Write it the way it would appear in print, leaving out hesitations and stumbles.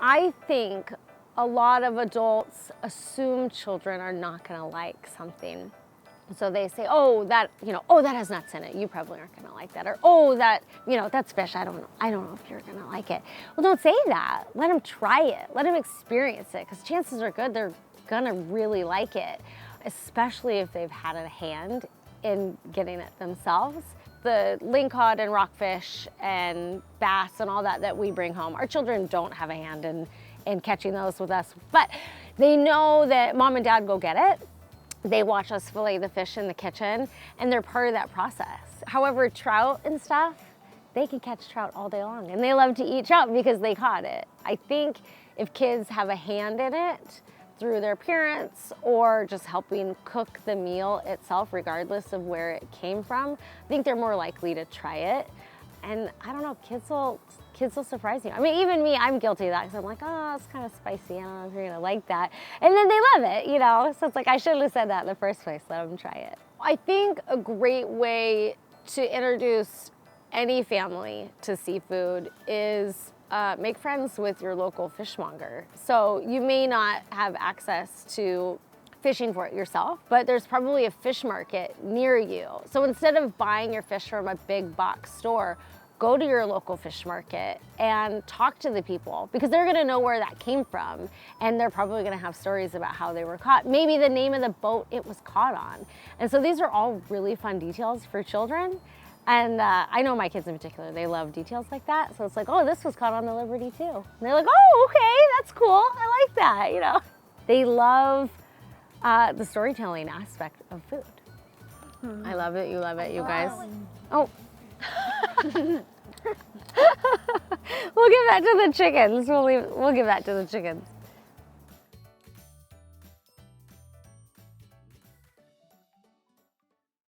I think a lot of adults assume children are not going to like something. So they say, oh, that has nuts in it. You probably aren't going to like that. Or, oh, that's fish. I don't know if you're going to like it. Well, don't say that. Let them try it. Let them experience it, because chances are good they're going to really like it, especially if they've had a hand in getting it themselves. The lingcod and rockfish and bass and all that we bring home, our children don't have a hand in catching those with us, but they know that mom and dad go get it. They watch us fillet the fish in the kitchen, and they're part of that process. However, trout and stuff, they can catch trout all day long, and they love to eat trout because they caught it. I think if kids have a hand in it through their parents or just helping cook the meal itself, regardless of where it came from, I think they're more likely to try it. And I don't know, kids will surprise you. I mean, even me, I'm guilty of that, because I'm like, oh, it's kind of spicy. I don't know if you're gonna like that. And then they love it, So it's like, I shouldn't have said that in the first place. Let them try it. I think a great way to introduce any family to seafood is make friends with your local fishmonger. So you may not have access to fishing for it yourself, but there's probably a fish market near you. So instead of buying your fish from a big box store, go to your local fish market and talk to the people, because they're gonna know where that came from, and they're probably gonna have stories about how they were caught, maybe the name of the boat it was caught on. And so these are all really fun details for children. And I know my kids in particular, they love details like that. So it's like, oh, this was caught on the Liberty too. And they're like, oh, okay, that's cool. I like that, They love the storytelling aspect of food. I love it, you guys. Oh. We'll give that to the chickens. We'll give that to the chickens.